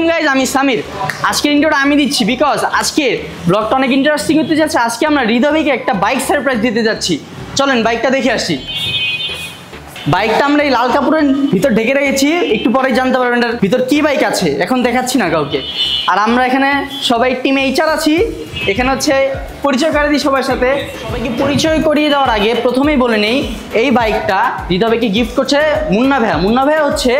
আলাইকুম গাইজ, আমি সামির। আজকের ইন্ট্রোটা আমি দিচ্ছি বিকজ আজকে ব্লগটা অনেক ইন্টারেস্টিং হতে যাচ্ছে। আজকে আমরা হৃদয় ভাইকে একটা বাইক সারপ্রাইজ দিতে যাচ্ছি। চলেন বাইকটা দেখে আসি। বাইকটা আমরা এই লাল কাপড়ের ভিতর ঢেকে রেখেছি, একটু পরেই জানতে পারবেন এটার ভিতর কি বাইক আছে, এখন দেখাচ্ছি না কাউকে। আর আমরা এখানে সবাই টিমে এইচআর আছি। এখানে হচ্ছে পরিচয় করে দিই সবার সাথে। সবাইকে পরিচয় করিয়ে দেওয়ার আগে প্রথমেই বলে নেই, এই বাইকটা হৃদয় ভাইকে গিফট করছে মুন্না ভাইয়া। মুন্না ভাইয়া হচ্ছে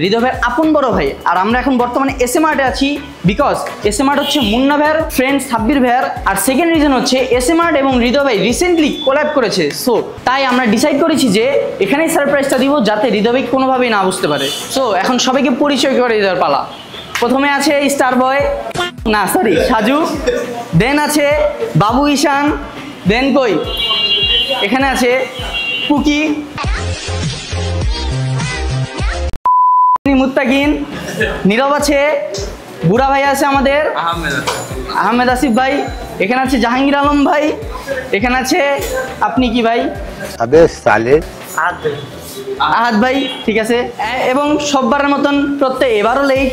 হৃদয় ভাইয়ের আপন বড় ভাই। আর আমরা এখন বর্তমানে এসএ মার্টে আছি বিকজ এসএ মার্ট হচ্ছে মুন্না ভাইয়ের ফ্রেন্ড সাব্বির ভাইয়ার। আর সেকেন্ড রিজন হচ্ছে এসএ মার্ট এবং হৃদয় ভাই রিসেন্টলি কোল্যাব করেছে। সো তাই আমরা ডিসাইড করেছি যে এখানেই সারপ্রাইজটা দিব, যাতে হৃদয় ভাই কোনোভাবেই না বুঝতে পারে। সো এখন সবাইকে পরিচয় করে দেওয়ার পালা। প্রথমে আছে স্টার বয়, না সরি সাজু, দেন আছে বাবু ঈশান, দেন কই এখানে আছে কুকি, মুত্তাকিন, নীরব আছে, বুড়া ভাই আছে আমাদের আহমেদ আসিফ ভাই, এখানে আছে জাহাঙ্গীর আলম ভাই, এখানে আছে আপনি কি ভাই আহাদ ভাই, ঠিক আছে। এবং সববারের মতন প্রত্যেক এবারও লেট।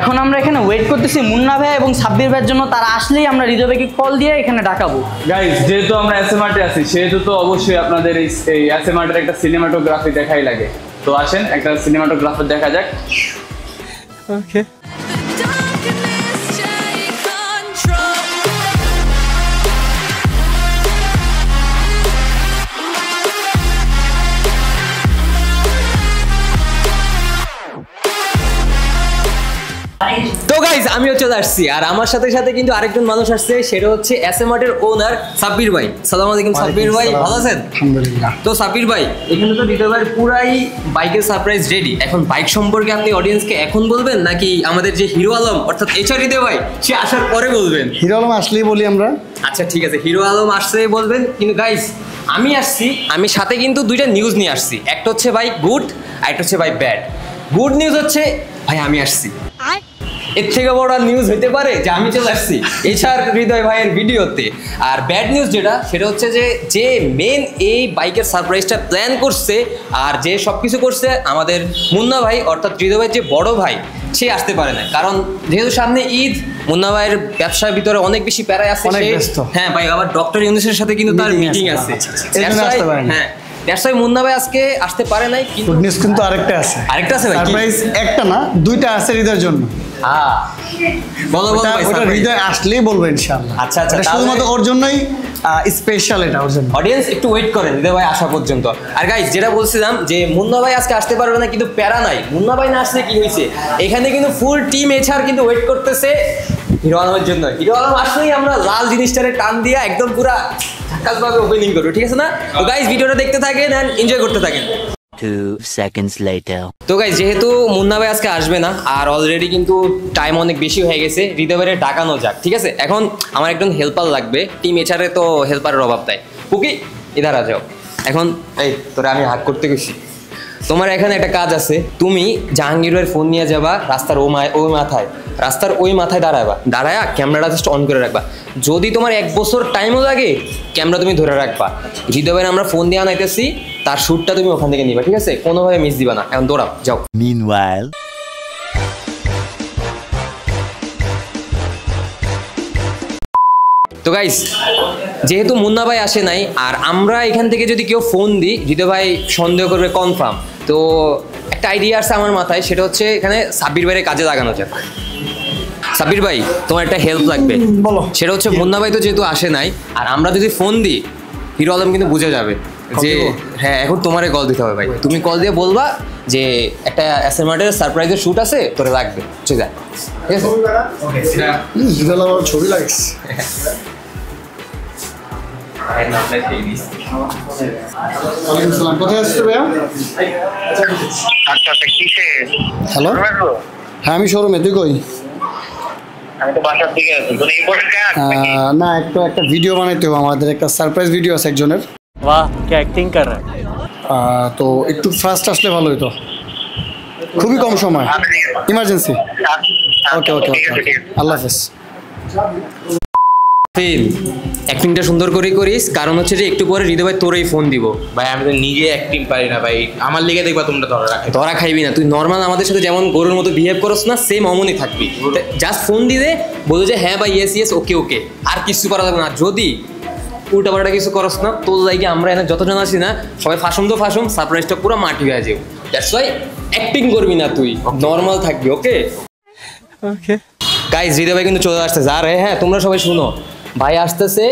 এখন আমরা এখানে ওয়েট করতেছি মুন্না ভাই এবং সাব্বির ভাইয়ের জন্য। তারা আসলেই আমরা হৃদয় ভাইকে কল দিয়ে এখানে ডাকাবো। গাইস, যেহেতু আমরা এসএ মার্টে আছি সেহেতু তো অবশ্যই আপনাদের এই এসএ মার্টের একটা সিনেমাটোগ্রাফি দেখাই লাগে। তো আসেন একটা সিনেমাটোগ্রাফার দেখা যাক। ওকে। তো গাইজ আমিও চলে আসছি, আর আমার সাথে সাথে কিন্তু আরেকজন মানুষ আসছে, সেটা হচ্ছে এসএ মার্টের ওনার সাব্বির ভাই। সালাম আলাইকুম সাব্বির ভাই, ভালো আছেন? আলহামদুলিল্লাহ। তো সাব্বির ভাই, এখানে তো হৃদয় ভাইয়ের পুরাই বাইকের সারপ্রাইজ রেডি। এখন বাইক সম্পর্কে আপনি অডিয়েন্সকে এখন বলবেন, নাকি আমাদের যে হিরো আলম অর্থাৎ এইচআর হৃদয় ভাই সে আসার পরে বলবেন? হিরো আলম আসলেই বলি আমরা। আচ্ছা ঠিক আছে, হিরো আলম আসছে বলবেন। কিন্তু গাইজ আমি আসছি, আমি সাথে কিন্তু দুইটা নিউজ নিয়ে আসছি। একটা হচ্ছে ভাই গুড, আর একটা হচ্ছে ভাই ব্যাড। গুড নিউজ হচ্ছে ভাই আমি আসছি, এর থেকে বড় নিউজ হইতে পারে যে আমি চলে আসছি এইচআর হৃদয় ভাইয়ের ভিডিওতে। আর ব্যাড নিউজ যেটা, সেটা হচ্ছে যে মেন এই বাইকের সারপ্রাইজটা প্ল্যান করছে আর যে সব কিছু করছে আমাদের মুন্না ভাই অর্থাৎ হৃদয় ভাইয়ের যে বড় ভাই, সে আসতে পারে না। কারণ যেহেতু সামনে ঈদ, মুন্না ভাইয়ের ব্যবসার ভিতরে অনেক বেশি প্যারায় আছে। হ্যাঁ ভাই, আবার ডক্টর ইউনুসের সাথে কিন্তু তার মিটিং আছে। হ্যাঁ, দ্যাটস ওয়াই মুন্না ভাই আজকে আসতে পারে নাই। কিন্তু আরেকটা আছে। আরেকটা আছে ভাই, সারপ্রাইজ একটা না দুইটা আছে হৃদয়ের জন্য। হ্যাঁ বলো বলো ভাই, ওটা হৃদয় আসলেই বলবো ইনশাআল্লাহ। আচ্ছা আচ্ছা, শুধুমাত্র ওর জন্যই স্পেশাল, এটা ওর জন্য। অডিয়েন্স একটু ওয়েট করেন হৃদয় ভাই আসা পর্যন্ত। আর গাইস যেটা বলছিলাম যে মুন্না ভাই আজকে আসতে পারবে না, কিন্তু প্যারা নাই। মুন্না ভাই না আসলে কি হয়েছে, এখানে কিন্তু ফুল টিম এইচআর কিন্তু ওয়েট করতেছে হিরো আলমের জন্য। হিরো আলম আসলেই আমরা লাল জিনিসটারে টান দিয়া একদম পুরা ধাক্কাভাবে ওপেনিং করবো, ঠিক আছে না? তো গাইস ভিডিওটা দেখতে থাকেন এন্ড এনজয় করতে থাকেন। 2 seconds later. তো গাইস যেহেতু মুন্না ভাই আজকে আসবে না, আর অলরেডি কিন্তু টাইম অনেক বেশি হয়ে গেছে, হৃদয় ভাইয়ের ডাকানো যাক, ঠিক আছে? এখন আমার একজন হেল্পার লাগবে, টিম এইচআর এ তো হেল্পারের অভাব তাই। কুকি ইধার আ যাও। এখন এই তোরা আমি হাত করতে গেছি, তোমার এখানে একটা কাজ আছে। তুমি জাহাঙ্গীরের ফোন নিয়ে যাবা রাস্তার ওই মাথায় দাঁড়ায়া ক্যামেরাটা জাস্ট অন করে রাখবা। যদি তোমার 1 বছর টাইমও লাগে, ক্যামেরা তুমি ধরে রাখবা। হৃদয় ভাইয়ের আমরা ফোন দিয়ে আনাইতেছি, তার শ্যুটটা তুমি ওখান থেকে নিবা, ঠিক আছে? কোনোভাবে মিস দিবা না। এখন দৌড়াও, যাও। Meanwhile, তো গাইস যেহেতু মুন্না ভাই আসে নাই, আর আমরা এখান থেকে যদি কেউ ফোন দিই হৃদয় ভাই সন্দেহ করবে কনফার্ম। তো একটা আইডিয়া আসছে আমার মাথায়, সেটা হচ্ছে এখানে সাব্বির ভাইয়ের কাজে লাগানো যায়। সাব্বির ভাই তোমার একটা হেল্প লাগবে। বলো। সেটা হচ্ছে মুন্না ভাই তো যেহেতু আসে নাই, আর আমরা যদি ফোন দিই হিরো আলম কিন্তু বুঝে যাবে যে হ্যাঁ এখন তোমারে কল দিতে হবে ভাই। তুমি কল দিয়ে বলবা যে একটা এসএ মার্টের সারপ্রাইজের শুট আছে, তোরে লাগবে, ঠিক আছে? হিরো আলম ছবি লাগিস। কোথায় আসছে ভাইয়া? হ্যালো, হ্যাঁ আমি শোরুমে। তুই কই? না একটা ভিডিও বানাইতে হবে আমাদের, একটা সারপ্রাইজ ভিডিও আছে একজনের। বাহ, কি অ্যাক্টিং কর। তো একটু ফাস্ট আসলে ভালো হতো, খুবই কম সময়, ইমার্জেন্সি। ওকে ওকে ওকে, আল্লাহ হাফেজ। ফিল অ্যাক্টিংটা সুন্দর করে করিস, কারণ হচ্ছে যে একটু পরে হৃদয় ভাই তোরই ফোন দিব। ভাই আমি তো নিজে অ্যাক্টিং পারি না ভাই, আমার লিগে দেখবা তোমরা ধরা খাইবি না, তুই নর্মাল আমাদের সাথে যেমন গরুর মতো বিহেভ করস না, সেম অমনই থাকবি। জাস্ট ফোন দিয়ে বলতো যে হ্যাঁ ভাই ইয়েস ইয়েস ওকে ওকে, আর কিছু করা যাবে না। যদি উল্টাপাল্টা কিছু করস না, তোর জায়গা আমরা এখানে যতজন আছি না সবাই ফাঁসুম তো ফাঁসুম, সারপ্রাইজটা পুরো মাটি হয়ে যাবে। দ্যাটস ওয়াই অ্যাক্টিং করবি না, তুই নর্মাল থাকবি। ওকে ওকে গাইস, হৃদয় ভাই কিন্তু চলে আসতেছে। আর হ্যাঁ তোমরা সবাই শুনো, ভাই আসতেছে,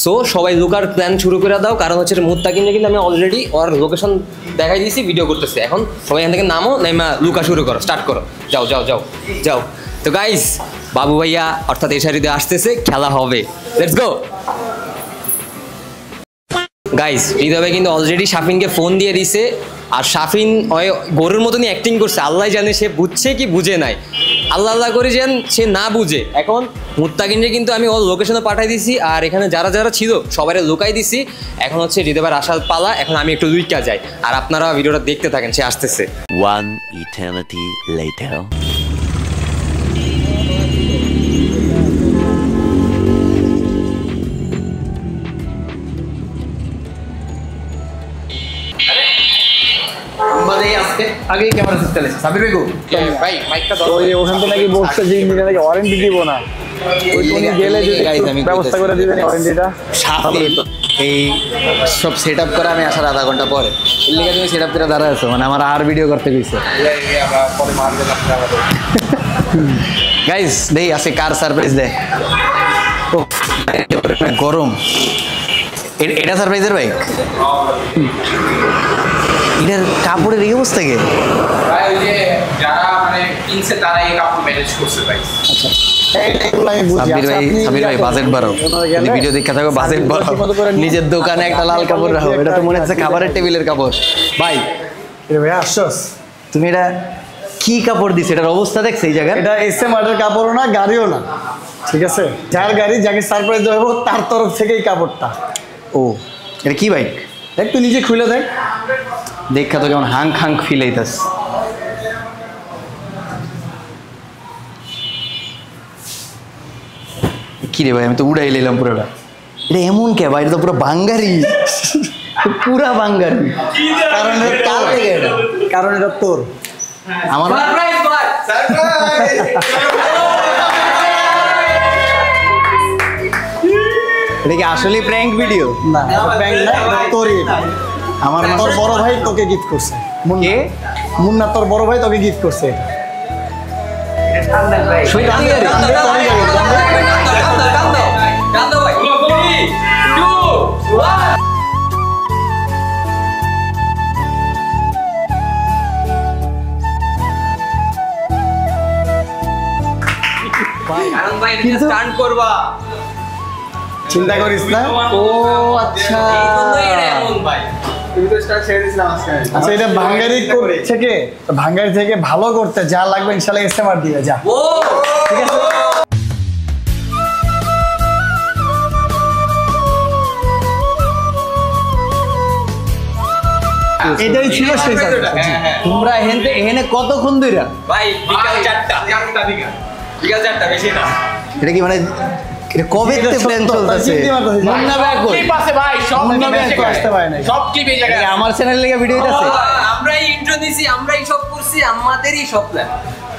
সো সবাই লুকার প্ল্যান শুরু করে দাও, কারণ হচ্ছে মুত্তাকিনকে কিন্তু আমি অলরেডি ওর লোকেশন দেখাই দিয়েছি, ভিডিও করতেছে। এখন সবাই এখান থেকে নামো, নাইমা লুকা শুরু করো, স্টার্ট করো, যাও যাও যাও যাও। তো গাইস, বাবু ভাইয়া অর্থাৎ এশা হৃদয় আসতেছে, খেলা হবে, লেটস গো। গাইস, হৃদয় ভাই কিন্তু অলরেডি শাফিনকে ফোন দিয়ে দিছে, আর শাফিন গরুর মতনই অ্যাক্টিং করছে। আল্লাহ জানে সে বুঝছে কি বুঝে নাই, আল্লাহ আল্লাহ করে যেন সে না বুঝে। এখন মুত্তাকিনকে কিন্তু আমি ওর লোকেশনে পাঠাই দিছি, আর এখানে যারা যারা ছিল সবাই লুকাই দিছি। এখন হচ্ছে হৃদয় ভাইয়ের আসার পালা, এখন আমি একটু লুইকা যাই, আর আপনারা ভিডিওটা দেখতে থাকেন, সে আসতেছে। One eternity later. আগেই ক্যামেরা সিস্টেম আছে সাবির ভাই গো ভাই মাইকটা ওই ওখান থেকে নাকি বলছে যে ইঞ্জিনিয়ার নাকি ওয়ারেন্টি দিব না, ওই তুমি গেলে যদি ব্যবস্থা করে দিবেন ওয়ারেন্টিটা। এই সব সেট আপ করে আমি আসার আধা ঘন্টা পরে, এর লিগে তুমি সেট আপ করে দাঁড়া আছো, মানে আমার আর ভিডিও করতে কইছে। গাইস দেই আজকে কার সারপ্রাইজ দেয়, গরম। এটা সারপ্রাইজের ভাই, এটার কাপড়ের এই অবস্থা কে? ভাই ওই যে যারা মানে কিনছে তারা এই কাপড় ম্যানেজ করছে ভাই। আচ্ছা সাবির ভাই বাজেট বাড়াও, ভিডিও দেখে থাকো, বাজেট বাড়াও, নিজের দোকানে একটা লাল কাপড় রাখো, এটা তো মনে হচ্ছে খাবারের টেবিলের কাপড়। ভাই ভাই আশ্বাস, তুমি এটা কি কাপড় দিছে, এটার অবস্থা দেখছে এই জায়গায়? এটা এসএম আর্টের কাপড়ও না, গাড়িও না, ঠিক আছে? যার গাড়ি যাকে সারপ্রাইজ দেওয়া হবে তার তরফ থেকে এই কাপড়টা। ও এটা কি বাইক? দেখ তুই নিজে খুলে দেখ, দেখা তো কেমন হাং হাং ফিল হইতাস। কি রে ভাই, আমি তো উড়াই নিলাম পুরোটা। এটা এমন কে ভাই, এটা তো পুরো বাঙ্গারি, পুরা বাঙ্গারি। কারণ কারণ এটা তোর। আমার এটা কি আসলে প্র্যাঙ্ক ভিডিও? না ব্যাংক না, এটা তোরই। আমার তোর বড় ভাই তোকে গিফট করছে, মুন্না তোর বড় ভাই তোকে গিফট করছে। চিন্তা করিস না। ও আচ্ছা, আচ্ছা এটা ভাঙ্গারি থেকে, ভাঙ্গারি থেকে ভালো করতে যা লাগবে ইনশাআল্লাহ এসএমআর দিয়ে যা, ঠিক আছে? এটাই ছিল সেই তোমরা এখানে কতক্ষণ ধরে? ভাই বিকাল 4টা বিকাল 4টা, বেশি না। এটা কি মানে কবে থেকে প্ল্যান চলতেছে? মুন্না ভাই কই? ক্লিপ আছে ভাই, সব ক্লিপ আসতে পারে না, সব ক্লিপ এই জায়গায়। আমার চ্যানেলে লেগে ভিডিও আছে। আমরাই ইন্ট্রো দিছি, আমরাই সব করছি, আমাদেরই সব প্ল্যান।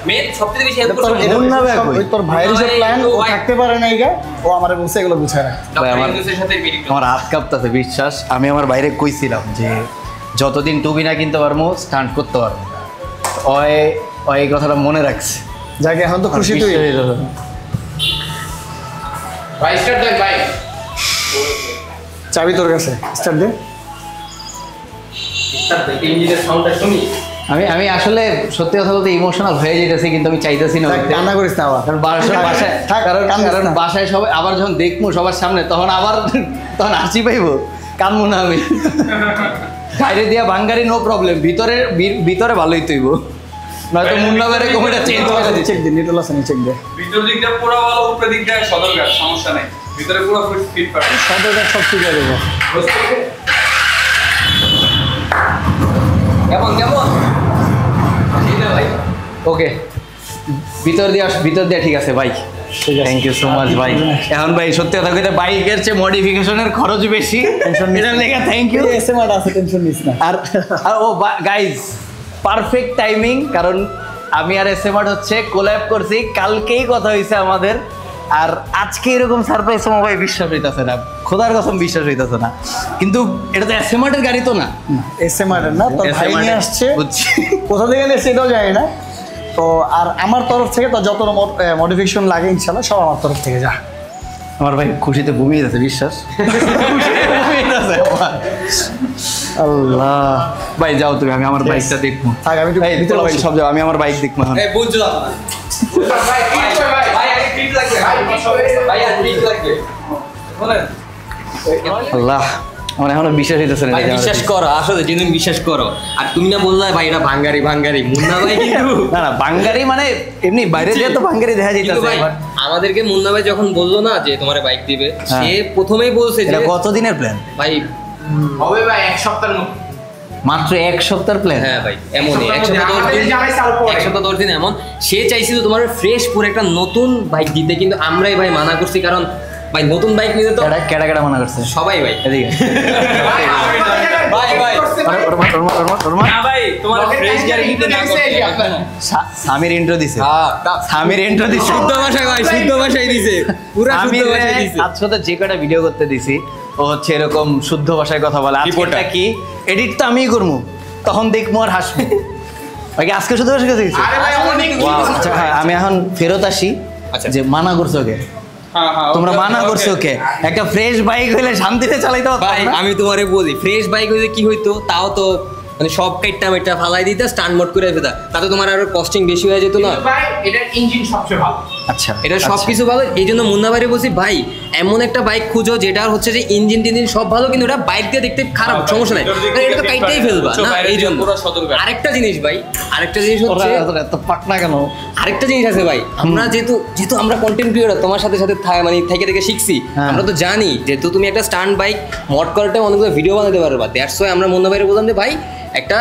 মেন সবথেকে বেশি হেল্প করছে মুন্না ভাই কই? তোর ভাইয়ের সব প্ল্যান, ও থাকতে পারে না এইগা, ও আমারে বলছে এগুলো গুছায় রাখ। ভাই আমার সাথে মিটিং। আমার হাত কাঁপতেছে, বিশ্বাস। আমি আমার বাইরে কইছিলাম যে যতদিন টুবি না কিনতে পারবো স্টান্ট করতে পারবো, ওই এই কথাটা মনে রাখছে। যাকে এখন তো খুশি তুই। ভাই স্টার্ট দেন ভাই। চাবি তোর কাছে, স্টার্ট দে। স্টার্ট দে, ইঞ্জিনের সাউন্ডটা শুনি। আমি আসলে সত্যি কথা বলতে ইমোশনাল হয়ে যেতেছি, কিন্তু আমি চাইতেছি না। কান্না করিস না আবার, কারণ কারণ বাসায় সবাই আবার যখন দেখবো সবার সামনে, তখন হাসি পাইবো, কানবো না আমি। বাইরে দিয়া বাঙ্গারি নো প্রবলেম, ভিতরে ভালোই তৈব, নয়তো মুন্না বেড়ে কমিটা চেঞ্জ করে দিচ্ছে। চেক দিন, নিটল আছে চেক দে। ভিতর দিকটা পুরো ভালো, উপর দিকটা সদরঘাট, সমস্যা নাই, ভিতরে পুরো ফিট পাবে। সদরঘাট সব ঠিক আছে দেবো। কেমন কেমন? ওকে, ভিতর দিয়ে ঠিক আছে ভাই, থ্যাংক ইউ সো মাচ ভাই। এখন ভাই সত্যি কথা কইতে বাইকের চেয়ে মডিফিকেশনের খরচ বেশি, এটার লেগে থ্যাংক ইউ। এসএমআর আছে, টেনশন নিস না। আর ও গাইজ পারফেক্ট টাইমিং, কারণ আমি আর এসএমআর হচ্ছে কোল্যাব করছি, কালকেই কথা হয়েছে আমাদের, আর আজকে এরকম সারপ্রাইজ তোমার ভাই বিশ্বাস হইতেছে না, খোদার কসম বিশ্বাস হইতেছে না। কিন্তু এটা তো এসএমআর এর গাড়ি তো না, এসএমআর না, তোর ভাই নিয়ে আসছে, বুঝছি। কোথা থেকে নিয়ে সেটাও জানি না। তো আর আমার তরফ থেকে তো যত মডিফিকেশন লাগে ইনশাল্লাহ সব আমার তরফ থেকে যা। আমার ভাই খুশিতে ঘুমিয়ে যাচ্ছে বিশ্বাস। আল্লাহ ভাই যাও তুমি, আমি আমার বাইকটা দেখবো। থাক, আমি একটু ভিতরে বসি। সব যাও, আমি আমার বাইক দেখবো এখন। বুঝলাম না ভাই, ভাই আগে ট্রিট লাগবে, ভাই আর ট্রিট লাগবে বলেন। আল্লাহ আমার এখনো বিশ্বাস হইতেছে না। ভাই বিশ্বাস করো, আসলে জেনুইন বিশ্বাস করো। আর তুমি না বললা ভাই এটা ভাঙ্গারি ভাঙ্গারি, মুন্না ভাই কিন্তু না না বাঙ্গারি মানে এমনি বাইরে দিয়ে তো বাঙ্গারি দেখা কিন্তু যাইতেছে। ভাই আমাদেরকে মুন্না ভাই যখন বললো না যে তোমার বাইক দিবে, সে প্রথমেই বলছে যে এটা কতদিনের প্ল্যান? ভাই হবে ভাই এক সপ্তাহের মধ্যে। মাত্র এক সপ্তাহের প্ল্যান? হ্যাঁ ভাই এমনই, এক সপ্তাহ 10 দিন, জামাই চাল পরে। এক সপ্তাহ 10 দিন এমন। সে চাইছিল তোমার ফ্রেশ পুরো একটা নতুন বাইক দিতে, কিন্তু আমরাই ভাই মানা করছি, কারণ ভাই নতুন বাইক নিতে তো কেডা কেডা মানা করছে? সবাই ভাই। এদিকে ভাই ভাই না ভাই তোমার ফ্রেশ গাড়ি কিন্তু না করতে। সামির ইন্ট্রো দিছে, সামির ইন্ট্রো দিছে শুদ্ধ ভাষায় ভাই, শুদ্ধ ভাষায় দিছে, পুরো আমি শুদ্ধ ভাষায় দিছে। আজকে তো যে কটা ভিডিও করতে দিছি ও হচ্ছে এরকম শুদ্ধ ভাষায় কথা বলে। আজকেরটা কি এডিট তো আমিই করবো, তখন দেখবো আর হাসবো। ওকে আজকে শুদ্ধ ভাষায় কথা দিছি। আরে ভাই অনেক Wow, আচ্ছা হ্যাঁ, আমি এখন ফেরত আসি। আচ্ছা। যে মানা করছো কে? হ্যাঁ হ্যাঁ তোমরা মানা করছো কে? একটা ফ্রেশ বাইক হইলে শান্তিতে চালাইতে পারতাম ভাই না? আমি তোমারে বলি, ফ্রেশ বাইক হইলে কি হইতো, তাও তো মানে সব কাইটটা মেটটা ফালাই দিতে, স্টান্ট মোড করে ফেলতা, তাতে তোমার আরো কস্টিং বেশি হয়ে যেত না। ভাই এটার ইঞ্জিন সবচেয়ে ভালো। আচ্ছা এটা সবকিছু ভালো, এই জন্য মুন্না ভাইরে বলছি ভাই এমন একটা বাইক খুঁজো যেটার হচ্ছে যে ইঞ্জিন টিঞ্জিন সব ভালো, কিন্তু ওটা বাইক দিয়ে দেখতে খারাপ, সমস্যা নাই, কারণ এটা তো কাইটাই ফেলবা না। এই জন্য আরেকটা জিনিস ভাই, আরেকটা জিনিস হচ্ছে, এত পাকনা কেন? আরেকটা জিনিস আছে ভাই, আমরা যেহেতু আমরা কন্টেন্ট ক্রিয়েটর, তোমার সাথে সাথে মানে থেকে থেকে শিখছি, হ্যাঁ। আমরা তো জানি যেহেতু তুমি একটা স্টান্ট বাইক মড করাটা অনেকগুলো ভিডিও বানাতে পারবা, দ্যাটস ওয়াই আমরা মুন্না ভাইরে বললাম যে ভাই একটা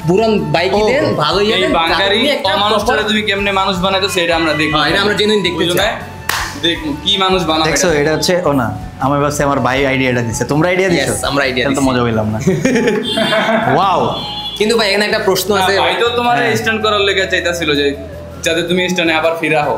পুরান বাইক দেন, ভালো এই বাঙ্গারি অমানুষটারে তুমি কেমনে মানুষ বানাইছো সেটা আমরা দেখব। এটা আমরা জেনুইন দেখতে চাই। দেখো কি মানুষ বানাবে। দেখছো এটা হচ্ছে ও না, আমার কাছে আমার ভাই আইডিয়াটা দিছে, তোমরা আইডিয়া দিছো? Yes, আমরা idea তাহলে তো দিছি। মজা হইলাম না। ওয়াও কিন্তু ভাই এখানে একটা প্রশ্ন আছে, ভাই তো তোমার হ্যাঁ। স্ট্যান্ড করার লেগে চাইতাছিল যে যাতে তুমি স্ট্যান্ডে আবার ফিরে আহো।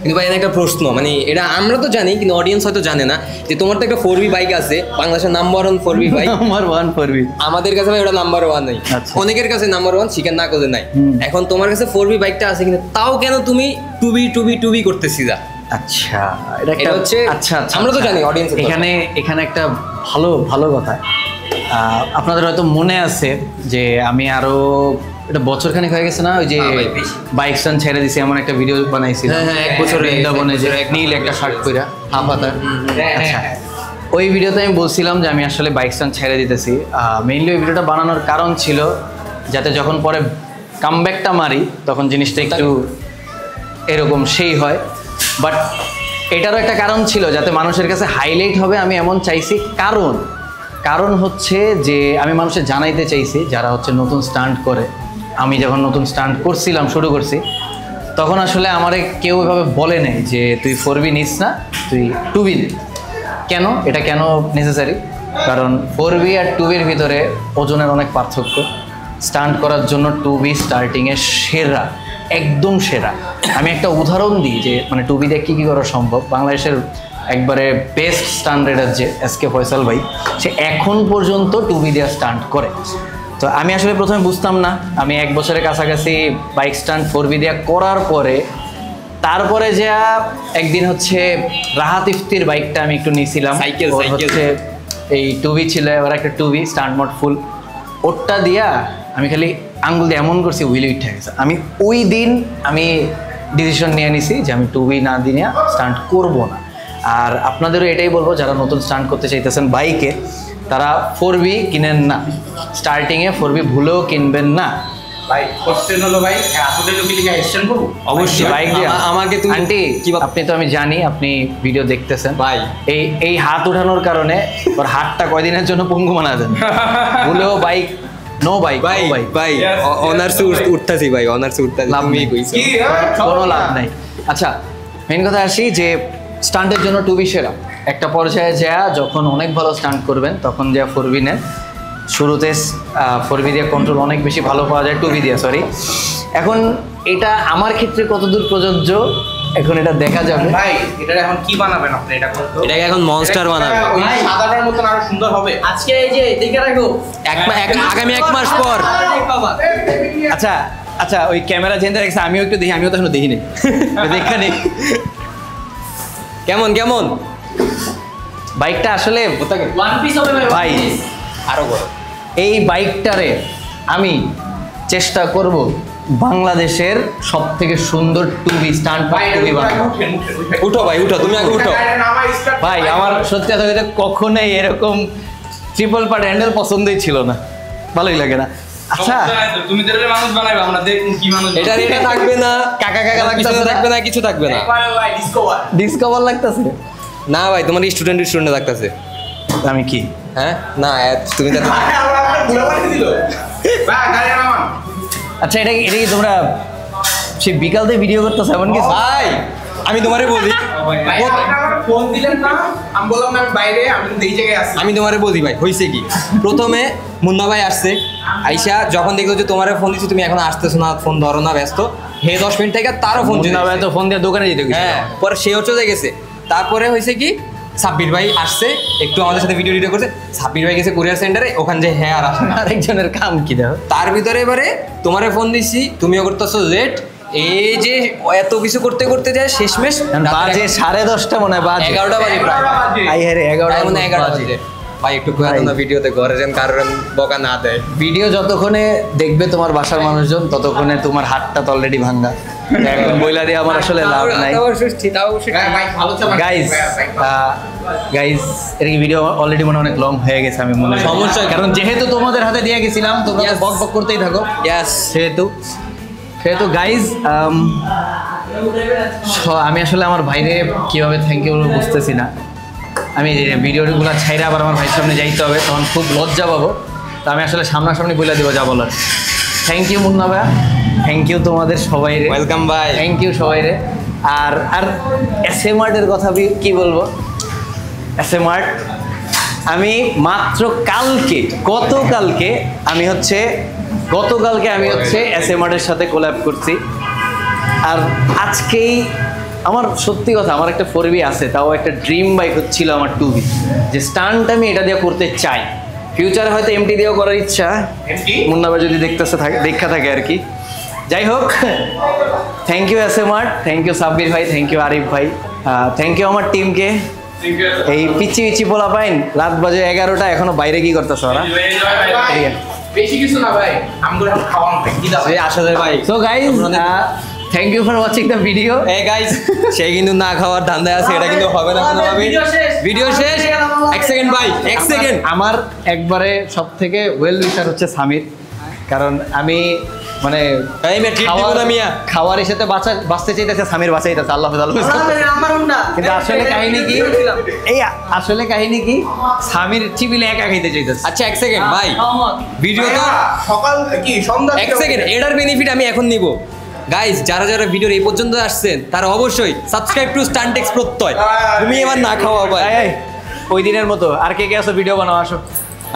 কিন্তু ভাই এখানে একটা প্রশ্ন, মানে এটা আমরা তো জানি কিন্তু অডিয়েন্স হয়তো জানে না, যে তোমার তো একটা 4V বাইক আছে, বাংলাদেশের নাম্বার 1 4V বাইক, আমার ওয়ান করবি। আমাদের কাছে ভাই ওটা নাম্বার 1 নাই, আচ্ছা। অনেকের কাছে নাম্বার 1 স্বীকার না করে নাই। এখন তোমার কাছে 4V বাইকটা আছে, কিন্তু তাও কেন তুমি 2B করতেছি যা? আচ্ছা এটা একটা এটা হচ্ছে, আচ্ছা আচ্ছা আমরা তো আচ্ছা। জানি audience এর এখানে এখানে একটা ভালো ভালো কথা, আপনাদের হয়তো মনে আছে যে আমি আরো এটা বছরখানেক হয়ে গেছে না, ওই যে হ্যাঁ ভাই, বেশি। বাইক স্ট্যান্ড ছেড়ে দিছি এমন একটা ভিডিও বানাইছিলাম। হ্যাঁ, হ্যাঁ, এক বছর হয়ে গেছে, বৃন্দাবনে এক যে বছর, এক নীল একটা বছর। শার্ট পরা হাফ হাতা। আচ্ছা ওই ভিডিওতে আমি বলছিলাম যে আমি আসলে বাইক স্ট্যান্ড ছেড়ে দিতেছি। মেইনলি ওই ভিডিওটা বানানোর কারণ ছিল যাতে যখন পরে কামব্যাকটা মারি তখন জিনিসটা একটু এরকম সেই হয়। বাট এটারও একটা কারণ ছিল যাতে মানুষের কাছে হাইলাইট হবে, আমি এমন চাইছি। কারণ হচ্ছে যে আমি মানুষের জানাইতে চাইছি যারা হচ্ছে নতুন স্টান্ট করে। আমি যখন নতুন স্টান্ট করছিলাম, শুরু করছি, তখন আসলে আমারে কেউ এভাবে বলে নেই যে তুই 4B নিস না, তুই 2B নে। কেন এটা কেন নেসেসারি? কারণ 4B আর 2Bর ভিতরে ওজনের অনেক পার্থক্য। স্টান্ট করার জন্য 2B স্টার্টিংয়ে সেরা, একদম সেরা। আমি একটা উদাহরণ দিই যে মানে 2B দিয়ে কী কী করা সম্ভব। বাংলাদেশের একবারে বেস্ট স্টান্ট রাইডার যে SK ফয়সাল ভাই, সে এখন পর্যন্ত 2B দিয়ে স্টান্ট করে। তো আমি আসলে প্রথমে বুঝতাম না, আমি 1 বছরের কাছাকাছি বাইক স্টান্ট 4B দিয়ে করার পরে তারপরে যা একদিন হচ্ছে রাহাত ইফতির বাইকটা আমি একটু নিয়েছিলাম, সাইকেল হচ্ছে এই 2B ছিল, ওরা একটা 2B স্টান্ট মোড ফুল, ওরটা দিয়া আমি খালি আঙ্গুল দিয়ে এমন করছি হুইলে উঠে গেছে। আমি ওই দিন আমি ডিসিশন নিয়ে নিছি যে আমি 2B না দিয়ে স্টান্ট করবো না। আর আপনাদেরও এটাই বলবো যারা নতুন স্টান্ট করতে চাইতেছেন বাইকে, তারা 4B কিনেন না, স্টার্টিংয়ে 4B ভুলেও কিনবেন না। ভাই কোশ্চেন হলো ভাই আসলে লোকে লিখে এক্সটেন্ড করব অবশ্যই বাইক দিয়ে আমাকে তুমি আন্টি কি আপনি তো আমি জানি আপনি ভিডিও দেখতেছেন ভাই, এই হাত উঠানোর কারণে ওর হাতটা কয়দিনের জন্য পঙ্গু বানা দেন। ভুলেও বাইক নো বাইক ভাই ভাই অনার্সে উঠতাছি ভাই, অনার্সে উঠতাছি, লাভ তুমি নেই। কইছো। কোনো লাভ নাই। আচ্ছা মেন কথা আসি যে স্টান্টের জন্য টুবি সেরা। একটা পর্যায়ে যা যখন অনেক ভালো স্টান্ট করবেন তখন যা ফোরবি নেন। শুরুতে ফোরবি দিয়ে কন্ট্রোল অনেক বেশি ভালো পাওয়া যায় টুবি দিয়ে, সরি। এখন এটা আমার ক্ষেত্রে কতদূর প্রযোজ্য এখন এটা দেখা যাবে। ভাই এটা এখন কি বানাবেন আপনি? এটা কোন তো এটাকে এখন মনস্টার বানাবে। ওই সাদাটার মতন আরো সুন্দর হবে। আজকে এই যে দেখে রাখো আগামী 1 মাস পর। আচ্ছা আচ্ছা ওই ক্যামেরা যেখানে রেখেছে আমিও একটু দেখি, আমিও তো এখনো দেখিনি দেখা নেই কেমন কেমন বাইকটা আসলে ভাই আরো বড়। এই বাইকটারে আমি চেষ্টা করব বাংলাদেশের সব থেকে সুন্দর টুবি স্টান্ট টুবি বানাবো। উঠো ভাই উঠো, তুমি আগে উঠো ভাই আমার সত্যি কথা বলতে কখনোই এরকম ট্রিপল পার্ট হ্যান্ডেল পছন্দই ছিল না, ভালোই লাগে না। আচ্ছা তুমি তো মানুষ বানাইবা, আমরা দেখুন কি মানুষ। এটা এটা থাকবে না, কাকা কাকা লাগতেছে থাকবে না, কিছু থাকবে না। ভাই ডিসকভার ডিসকভার লাগতেছে। না ভাই তোমার স্টুডেন্ট থাকতেছে। আমি কি হ্যাঁ না তুমি তো আমরা পুরো বানিয়ে দিল ভাই গাড়ি নামান। আচ্ছা এটা এটা কি তোমরা সে বিকাল থেকে ভিডিও করতেছ এমন কিছু? ভাই আমি তোমারে বলি, ভাই আপনি আমার ফোন দিলেন না, আমি বললাম না আমি বাইরে, আমি তো এই জায়গায় আছি। আমি তোমারে বলি ভাই হইছে কি, প্রথমে মুন্না ভাই আসছে, আইসা যখন দেখলো যে তোমারে ফোন দিচ্ছি তুমি এখন আসতেছো না, ফোন ধরো না, ব্যস্ত, হে 10 মিনিট থেকে তারও ফোন মুন্না ভাই তো ফোন দিয়ে দোকানে যেতে গেছে। হ্যাঁ পরে সেও চলে গেছে। তারপরে হয়েছে কি সাব্বির ভাই আসছে, একটু আমাদের সাথে ভিডিও করছে, সাব্বির ভাই গেছে কুরিয়ার সেন্টারে, ওখানে যে হ্যাঁ আর আসে না। আরেকজনের কাম কি দেখো। তার ভিতরে এবারে তোমারে ফোন দিচ্ছি, তুমিও করতেছো লেট, এই যে এত কিছু করতে করতে যায় শেষমেশ বাজে 10:30 মনে হয় বাজে 11টা বাজে প্রায়। আই হ্যাঁ 11টা মনে 11টা বাজে। ভাই একটু ঘুরে না ভিডিওতে, ঘরে যেন কারণ বকা না দেয়। ভিডিও যতক্ষণে দেখবে তোমার বাসার মানুষজন ততক্ষণে তোমার হাতটা তো অলরেডি ভাঙা। এখন বইলা দিয়ে আমার আসলে লাভ নাই। ভাই ভালো চালান গাইজ গাইজ এর কি ভিডিও অলরেডি মনে অনেক লং হয়ে গেছে, আমি মনে হয় সমস্যা কি? কারণ যেহেতু তোমাদের হাতে দিয়ে গেছিলাম তোমরা তো Yes. বক বক করতেই থাকো। Yes. সেহেতু গাইজ আমি আসলে আমার ভাইরে কিভাবে থ্যাংক ইউ বলবো বুঝতেছি না। আমি ভিডিওগুলো ছাইরে আবার আমার ভাইয়ের সামনে যাইতে হবে, তখন খুব লজ্জা পাবো। তো আমি আসলে সামনাসামনি বলে দেবো যা বলার। থ্যাংক ইউ মুন্না ভাইয়া, থ্যাংক ইউ তোমাদের সবাই রে, ওয়েলকাম ভাই। থ্যাংক ইউ সবাই রে। আর আর এসএমআর্টের কথা কি বলবো, এসএমআর্ট আমি মাত্র গতকালকে আমি হচ্ছে এসএমআর্টের সাথে কোল্যাব করছি। আর আজকেই আমার সত্যি কথা আমার একটা 4B আছে, তাও একটা ড্রিম বাইক হচ্ছিল আমার 2B, যে স্টান্ট আমি এটা দিয়ে করতে চাই। ফিউচারে হয়তো এমটি দিয়েও করার ইচ্ছা, মুন্না ভাই যদি দেখা থাকে আর কি। যাই হোক thank you smart, thank you Sabbir ভাই, থ্যাংক ইউ আরিফ ভাই, থ্যাংক ইউ আমার টিমকে। এই পিচি পোলা পাইন রাত বাজে 11টা এখনো বাইরে কি করতেছ ওরা? বেশি কিছু না ভাই, আমগুলো খাওয়ানো ভাই কি দাও আসা যায় ভাই। So guys thank you for watching the video. এই গাইস সে কিন্তু না খাওয়ার ধান্দায় আছে, এটা কিন্তু হবে না কোনোভাবে। ভিডিও শেষ 1 সেকেন্ড ভাই, 1 সেকেন্ড। আমার একবারে সব থেকে ওয়েল উইশার হচ্ছে সামির, কারণ আমি মানে এই মে ট্রিট দিব না মিয়া। খাওয়ার সাথে বাঁচতে চাইতেছে, সামির বাঁচাইতেছে, আল্লাহ হাফেজ আল্লাহ হাফেজ। কিন্তু আসলে কাহিনী কি সামির চিবিলে একা খাইতে চাইতেছে। আচ্ছা 1 সেকেন্ড ভাই, ভিডিও তো সকাল কি সন্ধ্যা 1 সেকেন্ড, এটার বেনিফিট আমি এখন নিব। গাইস যারা যারা ভিডিওর এই পর্যন্ত আসছেন তারা অবশ্যই সাবস্ক্রাইব টু স্টান্টেক্স প্রত্যয়। তুমি এবার না খাওয়া ভাই। এই, ওই দিনের মতো আর কে আছো ভিডিও বানাও, আসো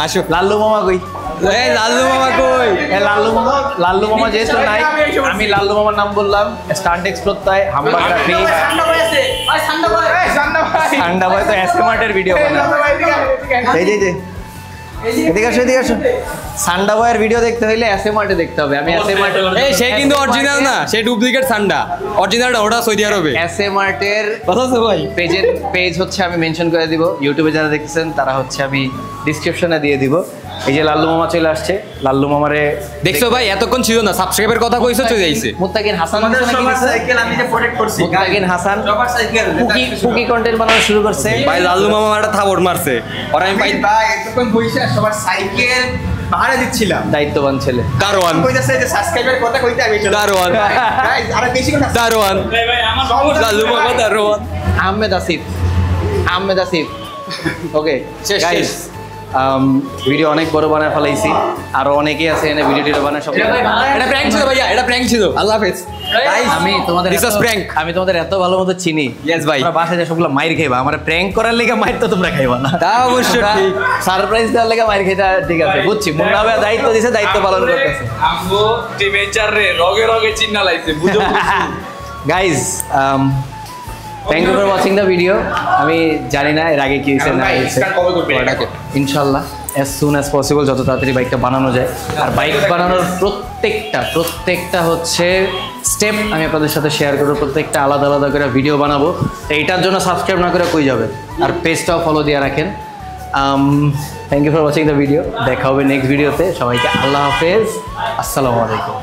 আসো। লাল্লু মামা কই? এই লাল্লু মামা কই? লাল্লু মামা যেহেতু নাই, আমি লাল্লু মামার নাম বললাম। স্টান্টেক্স প্রত্যয়, হামবাগ্রাফি, ঠান্ডা ভাই তো এসএমআর্টের ভিডিও বানায়। এই যে এদিকে আসো। সান্ডা বয়ের ভিডিও দেখতে হইলে এসএমআর্টে দেখতে হবে। আমি এসএমআর্টে এই সে কিন্তু অরিজিনাল না, সে ডুপ্লিকেট সান্ডা। অরিজিনালটা ওটা সৌদি আরবে। এসএমআর্টের কথা আছে ভাই। পেজ হচ্ছে আমি মেনশন করে দিব, ইউটিউবে যারা দেখতেছেন তারা হচ্ছে আমি ডিসক্রিপশনে দিয়ে দিব। এই যে লাল্লু মামা চলে আসছে, লাল্লু মামারে দেখছো ভাই এতক্ষণ ছিল না, সাবস্ক্রাইবের কথা কইছো চলে যাইছে। মুত্তাকিন হাসান সাইকেল আমি যে প্রোটেক্ট করছি মুত্তাকিন হাসান সবার সাইকেল কুকি কন্টেন্ট বানানো শুরু করছে। ভাই লাল্লু মামা একটা থাবড় মারছে, আর আমি ভাই ভাই এতক্ষণ বইসা সবার সাইকেল ভাড়া দিচ্ছিলাম। দায়িত্ববান ছেলে। দারোয়ান কইতাছে যে সাবস্ক্রাইবের কথা কইতে আমি চলে দারোয়ান গাইস আর বেশি কথা দারোয়ান লাল্লু মামা দারোয়ান। আহমেদ আসিফ ওকে শেষ। ভিডিও অনেক বড় বানায় ফেলাইছি, আরো অনেকেই আছে এনে ভিডিও টিডিও বানায় সব। এটা প্র্যাঙ্ক ছিল ভাইয়া, এটা প্র্যাঙ্ক ছিল। আল্লাহ হাফেজ। আমি তোমাদের This was prank. আমি তোমাদের এত ভালো মতো চিনি। Yes, ভাই। তোমরা বাসায় যে সবগুলো মাইর খাইবা, আমার প্র্যাঙ্ক করার লেগে মাইর তো তোমরা খাইবা না। তা অবশ্য ঠিক। সারপ্রাইজ দেওয়ার লেগে মাইর খাইতা ঠিক আছে, বুঝছি। মুন্না ভাই দায়িত্ব দিছে, দায়িত্ব পালন করতেছে। আমগো টিম এইচআর রে রগে রগে চিন্না লাইছে, বুঝো guys thank you for watching the video. আমি জানি না এর আগে কি হয়েছে না হয়েছে, ইনশাল্লাহ অ্যাজ সুন অ্যাজ পসিবল যত তাড়াতাড়ি বাইকটা বানানো যায়। আর বাইক বানানোর প্রত্যেকটা হচ্ছে স্টেপ আমি আপনাদের সাথে শেয়ার করবো, প্রত্যেকটা আলাদা আলাদা করে ভিডিও বানাবো। তো এইটার জন্য সাবস্ক্রাইব না করে কই যাবেন, আর পেজটাও ফলো দিয়ে রাখেন। Thank you for watching the video. দেখা হবে নেক্সট ভিডিওতে। সবাইকে আল্লাহ হাফেজ, আসসালামু আলাইকুম।